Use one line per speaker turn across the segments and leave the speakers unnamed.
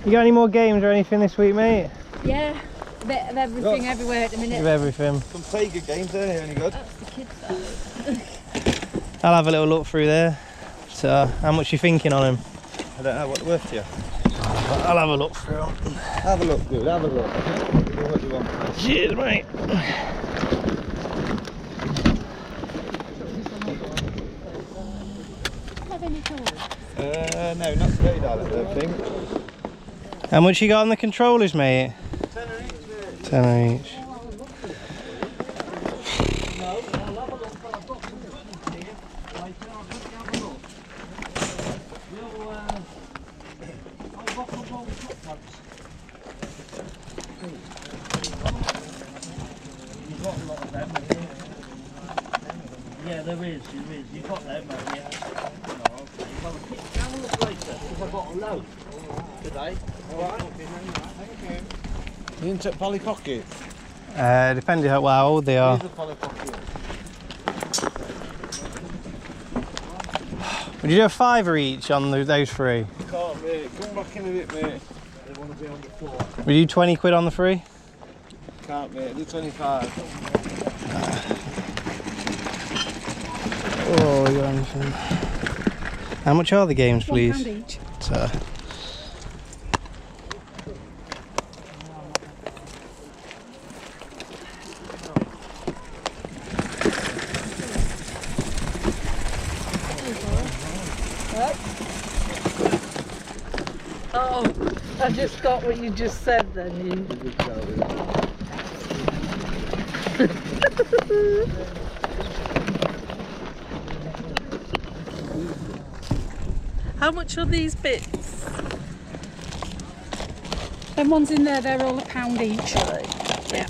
You got any more games or anything this week, mate?
Yeah, a bit of everything everywhere at the minute.
Of everything.
Some Sega games there, any good?
That's the kids' side.
I'll have a little look through there. So, how much you thinking on them?
I don't know what they're worth to you.
I'll have a look through them.
Have a look, dude, have a look. What do you want?
Cheers, mate.
Have any toys?
No, not today, darling, I don't think.
How much you got on the controllers, mate?
10 each, mate.
10 each.
Yeah, there is. You've got them, mate, yeah. I'll have a look later, because I've got a load today. Alright.
You didn't take Polly Pocket?
Depending on how old they are.
Here's a Polly Pocket.
Would you do a £5 each on those three?
Can't, mate. Come back in a bit, mate. They want to be on the floor.
Would you 20 quid on the free?
Can't, mate. Do 25.
Oh, you got anything? How much are the games, please?
£1 each.
So,
Oh, I just got what you just said then. You. How much are these bits?
Them ones in there, they're all £1 each. Yeah.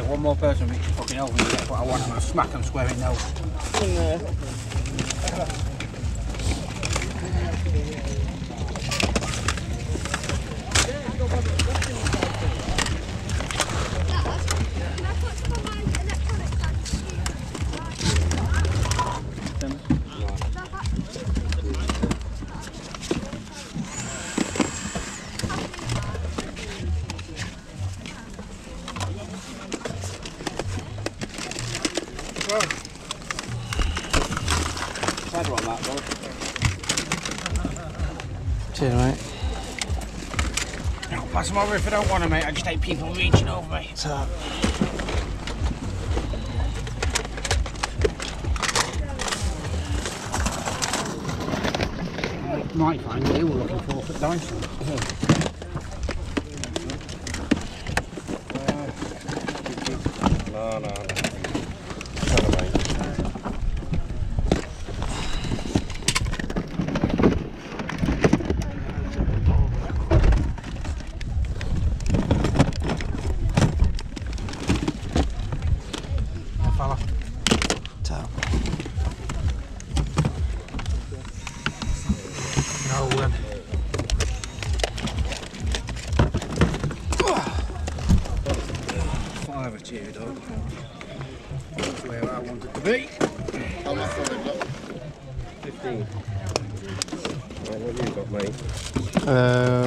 One more person reaches fucking over and get what I want, I'm going to smack them square in nose.
cheers, mate.
I'll pass them over if I don't want them, mate. I just hate people reaching over me.
So,
Might find what you were looking for Dyson.
No.
Cheery dog. That's where I wanted to be.
How much have they got? 15. Right, what have you got, mate?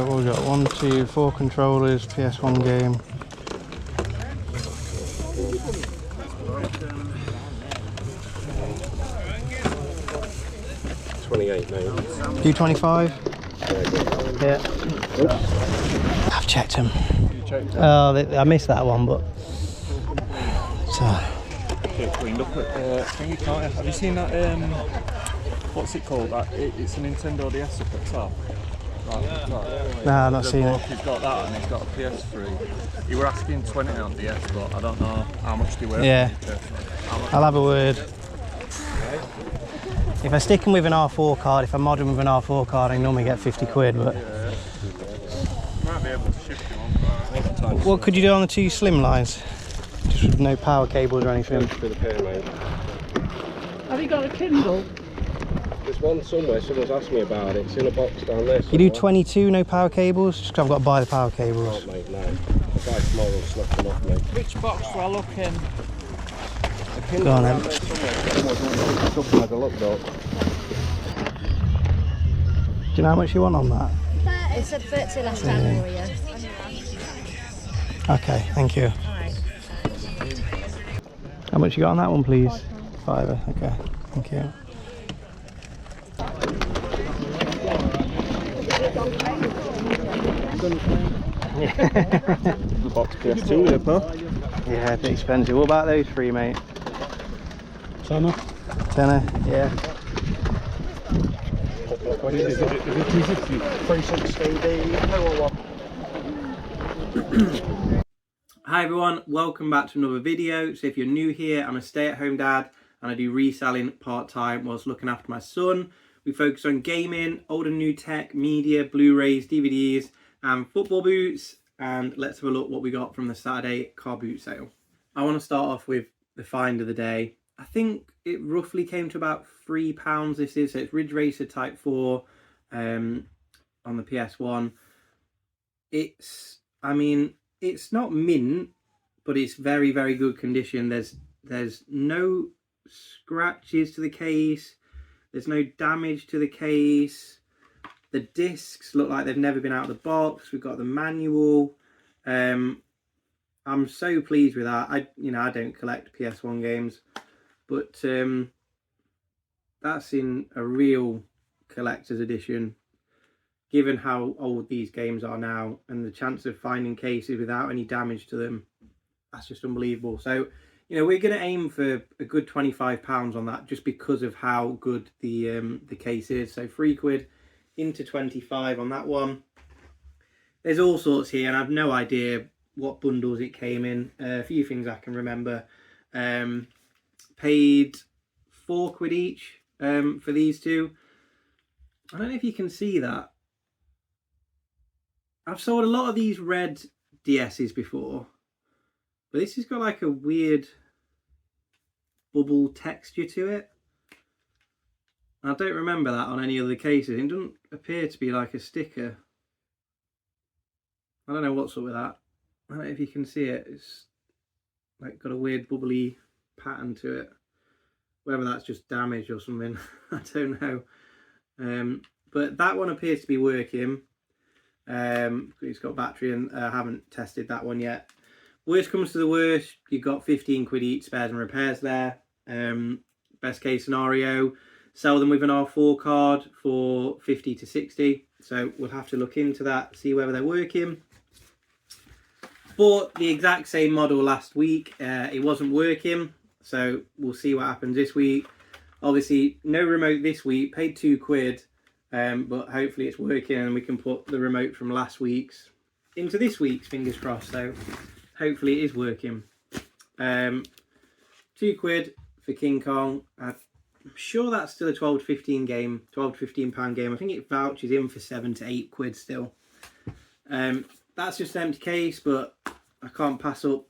what we got? 1, 2, 4 controllers, PSOne game. $28, mate. Do 25? Yeah. I've checked them.
You checked it?
I missed that one, but
Get cleaned up at thingy, can't you? Have you seen that? What's it called? It's a Nintendo DS up at the top. Right,
no, I've not seen it.
He's got that and he's got a PS3. You were asking 20 on DS, but I don't know how much they were.
Yeah. I'll have a word. If I stick them with an R4 card, if I mod them with an R4 card, I normally get 50 quid. But
Might be able to shift you on.
what could you do on the two slim lines? Just with no power cables or anything.
For the pain, mate.
Have you got a Kindle?
There's one somewhere. Someone's asked me about it. It's in a box down there.
You do 22 no power cables? Just 'cause I've got to buy the power cables.
Oh, mate, no. The guy tomorrow will snap them off, mate.
Which box do I look in?
Go on then. Do you know how much you want on that?
It said 30 last time we were here.
Okay, thank you. How much you got on that one, please? £5. Okay, thank you.
The box PS2 there, pal.
Yeah, a bit expensive. What about those three, mate?
Tenner.
Tenner, yeah.
What is it? Is it 260? 360.
Hi everyone, welcome back to another video. So if you're new here, I'm a stay-at-home dad and I do reselling part-time whilst looking after my son. We focus on gaming, old and new tech, media, Blu-rays, DVDs and football boots. And let's have a look what we got from the Saturday car boot sale. I want to start off with the find of the day. I think it roughly came to about £3 this is. So it's Ridge Racer Type 4 on the PSOne. It's not mint, but it's very, very good condition. There's no scratches to the case. There's no damage to the case. The discs look like they've never been out of the box. We've got the manual. I'm so pleased with that. I don't collect PSOne games, but that's in a real collector's edition. Given how old these games are now and the chance of finding cases without any damage to them, that's just unbelievable. So, we're going to aim for a good £25 on that just because of how good the case is. So £3 into 25 on that one. There's all sorts here and I have no idea what bundles it came in. A few things I can remember. Paid £4 each for these two. I don't know if you can see that. I've sold a lot of these red DSs before, but this has got like a weird bubble texture to it. I don't remember that on any other cases. It doesn't appear to be like a sticker. I don't know what's up with that. I don't know if you can see it. It's like got a weird bubbly pattern to it. Whether that's just damage or something, I don't know. But that one appears to be working. It's got battery and I haven't tested that one yet. Worst comes to the worst, you've got £15 each spares and repairs there. Best case scenario, sell them with an R4 card for 50 to 60. So we'll have to look into that, see whether they're working. Bought the exact same model last week, it wasn't working. So we'll see what happens this week. Obviously no remote this week, paid £2. But hopefully it's working and we can put the remote from last week's into this week's, fingers crossed. So hopefully it is working. £2 for King Kong. I'm sure that's still a 12 to 15 game, £12 to £15 game. I think it vouches in for £7 to £8 still. That's just an empty case, but I can't pass up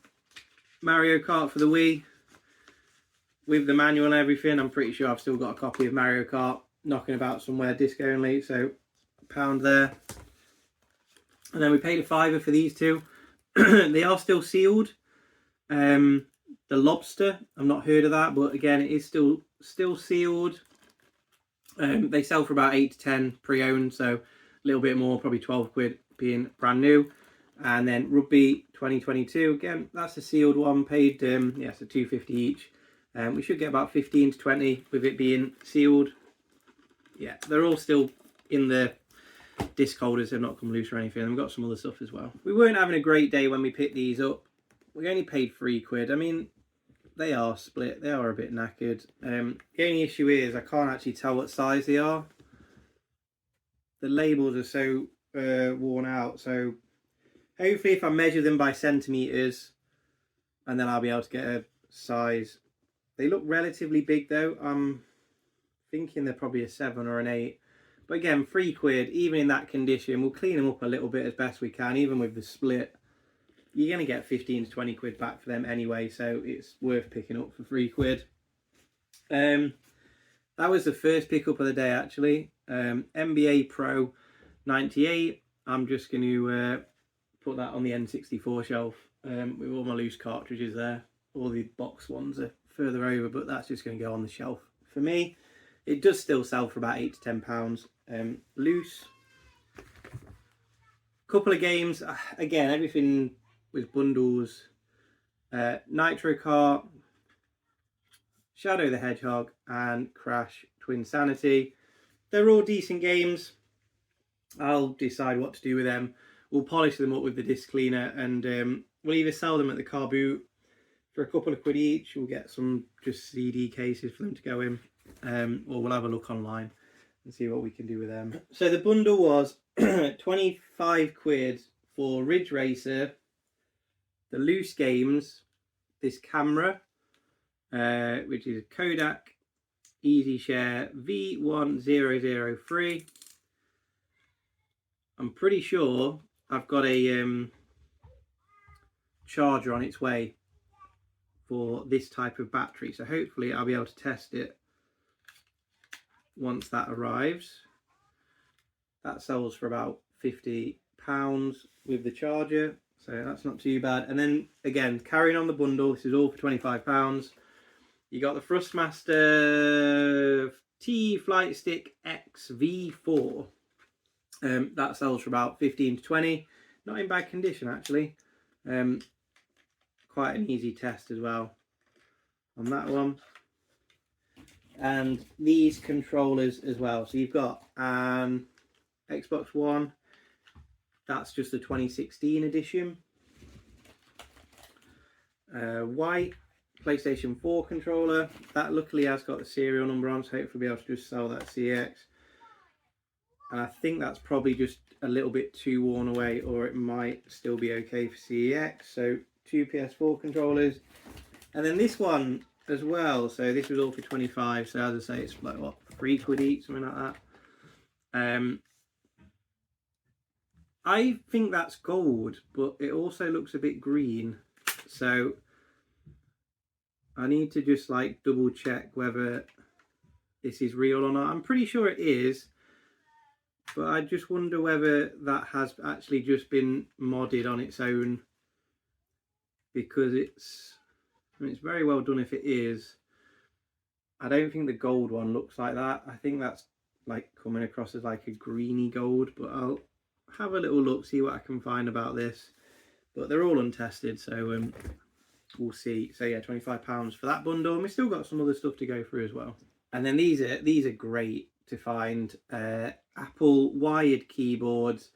Mario Kart for the Wii with the manual and everything. I'm pretty sure I've still got a copy of Mario Kart knocking about somewhere, disc only, so £1 there. And then we paid £5 for these two. They are still sealed. The Lobster, I've not heard of that, but again it is still sealed. They sell for about 8 to 10 pre-owned, so a little bit more, probably £12 being brand new. And then Rugby 2022, again that's a sealed one, paid so £2.50 each. We should get about 15 to 20 with it being sealed. Yeah, they're all still in the disc holders have not come loose or anything. And we've got some other stuff as well. We weren't having a great day when we picked these up. We only paid £3. I mean, they are split. They are a bit knackered. The only issue is I can't actually tell what size they are. The labels are so worn out. So hopefully if I measure them by centimetres, and then I'll be able to get a size. They look relatively big though. I'm thinking they're probably a 7 or an 8. But again, £3, even in that condition. We'll clean them up a little bit as best we can, even with the split. You're going to get 15 to 20 quid back for them anyway, so it's worth picking up for £3. That was the first pickup of the day actually. NBA Pro 98. I'm just going to put that on the N64 shelf with all my loose cartridges there. All the box ones are further over, but that's just going to go on the shelf for me. It does still sell for about £8 to £10 loose. Couple of games, again, everything with bundles. Nitro Kart, Shadow the Hedgehog, and Crash Twin Sanity. They're all decent games. I'll decide what to do with them. We'll polish them up with the disc cleaner, and we'll either sell them at the car boot for a couple of quid each. We'll get some just CD cases for them to go in, or we'll have a look online and see what we can do with them. So the bundle was 25 quid for Ridge Racer, the loose games, this camera, which is a Kodak Easy Share V1003. I'm pretty sure I've got a charger on its way for this type of battery, so hopefully I'll be able to test it once that arrives. That sells for about £50 with the charger, so that's not too bad. And then again, carrying on the bundle, this is all for £25. You got the Thrustmaster T Flight Stick X V4. That sells for about 15 to 20. Not in bad condition actually. Quite an easy test as well on that one. And these controllers as well. So you've got an Xbox One. That's just the 2016 edition. White PlayStation 4 controller. That luckily has got the serial number on, so hopefully we'll be able to just sell that CX. And I think that's probably just a little bit too worn away, or it might still be okay for CEX. So 2 PS4 controllers. And then this one as well. So this was all for 25. So as I say, it's like what, £3 each, something like that. I think that's gold, but it also looks a bit green. So I need to just like double check whether this is real or not. I'm pretty sure it is. But I just wonder whether that has actually just been modded on its own, because it's very well done if it is. I don't think the gold one looks like that. I think that's like coming across as like a greeny gold, but I'll have a little look, see what I can find about this. But they're all untested, so we'll see. So yeah, £25 for that bundle. And we've still got some other stuff to go through as well. And then these are great to find. Apple wired keyboards.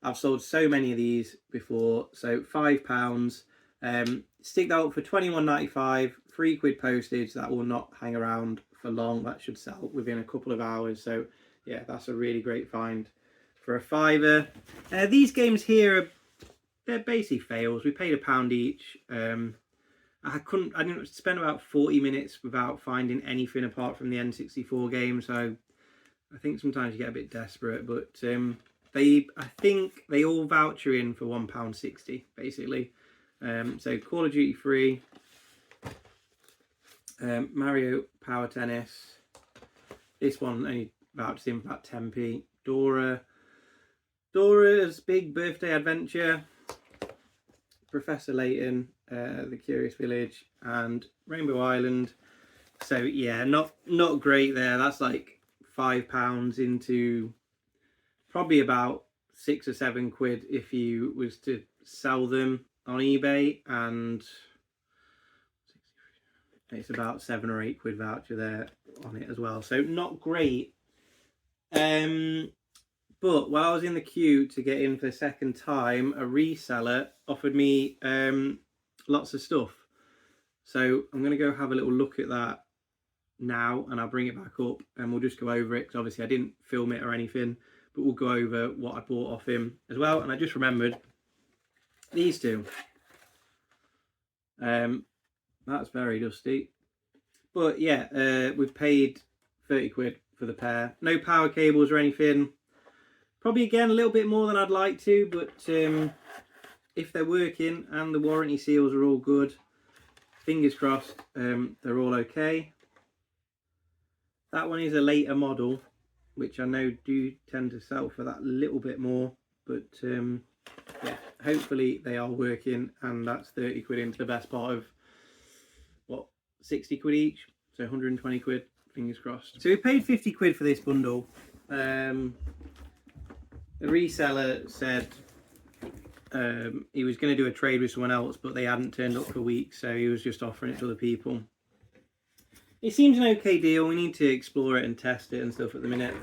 I've sold so many of these before. So £5. Stick that up for £21.95. £3 postage. That will not hang around for long. That should sell within a couple of hours. So yeah, that's a really great find for a £5. These games here they're basically fails. We paid £1 each. I didn't spend about 40 minutes without finding anything apart from the N64 game. So I think sometimes you get a bit desperate, but I think they all voucher in for £1.60 basically. So Call of Duty 3, Mario Power Tennis. This one only vouchers in for about 10p. Dora's Big Birthday Adventure, Professor Layton, The Curious Village, and Rainbow Island. So yeah, not great there. That's like £5 into probably about 6 or 7 quid if you was to sell them on eBay, and it's about 7 or 8 quid voucher there on it as well. So not great. But while I was in the queue to get in for the second time, a reseller offered me lots of stuff. So I'm going to go have a little look at that now, and I'll bring it back up and we'll just go over it, because obviously I didn't film it or anything, but we'll go over what I bought off him as well. And I just remembered these two. That's very dusty, but yeah, we've paid 30 quid for the pair. No power cables or anything. Probably again a little bit more than I'd like to, but if they're working and the warranty seals are all good, fingers crossed, they're all okay. That one is a later model, which I know do tend to sell for that little bit more, but yeah, hopefully they are working, and that's 30 quid into the best part of, what, 60 quid each, so 120 quid, fingers crossed. So we paid 50 quid for this bundle. The reseller said he was going to do a trade with someone else, but they hadn't turned up for weeks, so he was just offering it to other people. It seems an okay deal. We need to explore it and test it and stuff at the minute.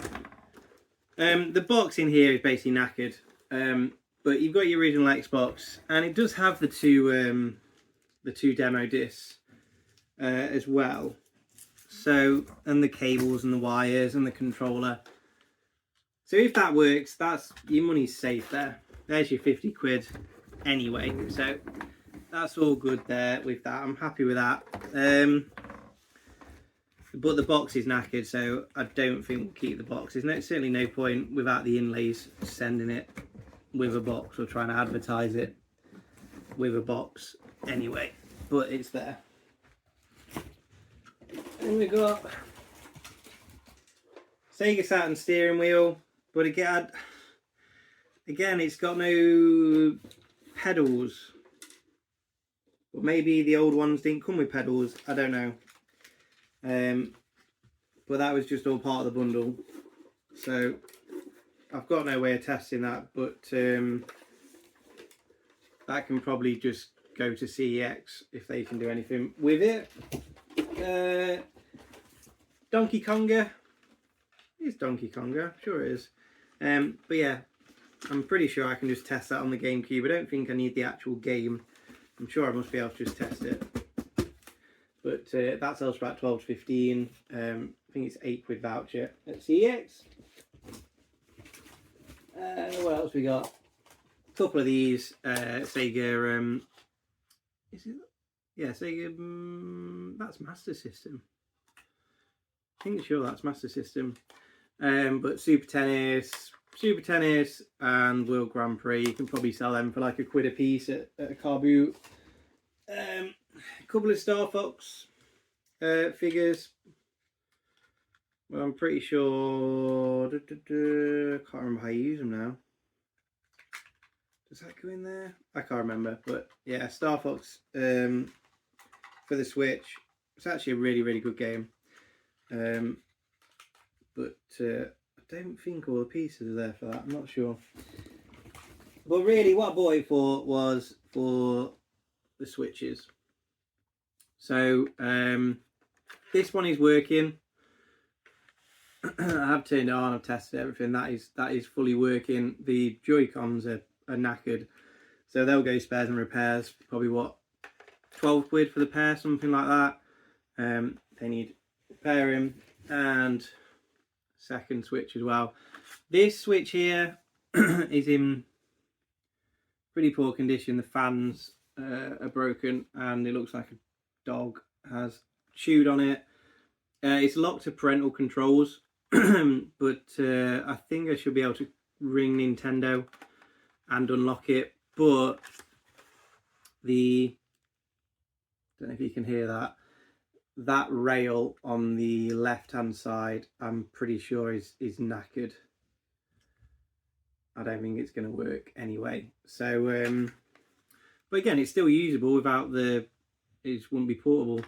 The box in here is basically knackered, but you've got your original Xbox, and it does have the two demo discs as well. So, and the cables and the wires and the controller. So if that works, that's your money's safe there. There's your 50 quid anyway. So that's all good there with that. I'm happy with that. But the box is knackered, so I don't think we'll keep the box. There's certainly no point without the inlays sending it with a box or trying to advertise it with a box anyway. But it's there. And we got Sega Saturn steering wheel, but again it's got no pedals. Or maybe the old ones didn't come with pedals, I don't know. But that was just all part of the bundle, so I've got no way of testing that, but that can probably just go to CEX if they can do anything with it. Donkey Konga. It's Donkey Konga, sure it is. But yeah, I'm pretty sure I can just test that on the GameCube. I don't think I need the actual game. I'm sure I must be able to just test it. But that sells for about 12 to 15. I think it's 8 quid voucher at CEX. What else we got? A couple of these Sega. Is it? Yeah, Sega. That's Master System. I think sure that's Master System. But Super Tennis, and World Grand Prix. You can probably sell them for like a quid a piece at a car boot. A couple of Star Fox figures. Well, I'm pretty sure. Can't remember how you use them now. Does that go in there? I can't remember. But yeah, Star Fox for the Switch. It's actually a really, really good game. But I don't think all the pieces are there for that. I'm not sure. But really, what I bought it for was for the switches. So this one is working. I have turned it on, I've tested everything. That is fully working. The Joy-Cons are knackered, so they'll go spares and repairs. Probably what, 12 quid for the pair, something like that. They need repairing, and second switch as well. This switch here is in pretty poor condition. The fans are broken, and it looks like a dog has chewed on it. It's locked to parental controls, but I think I should be able to ring Nintendo and unlock it. But don't know if you can hear that rail on the left hand side, I'm pretty sure is knackered. I don't think it's going to work anyway. So but again, it's still usable without it just wouldn't be portable.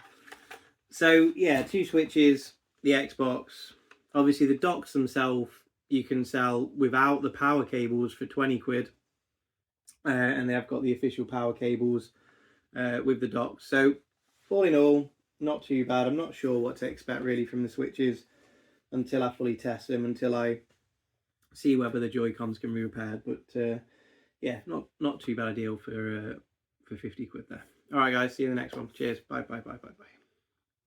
So yeah, 2 switches, the Xbox. Obviously the docks themselves you can sell without the power cables for 20 quid. And they have got the official power cables with the docks. So all in all, not too bad. I'm not sure what to expect really from the switches until I fully test them, until I see whether the Joy-Cons can be repaired. But yeah, not too bad a deal for 50 quid there. All right, guys, see you in the next one. Cheers. Bye.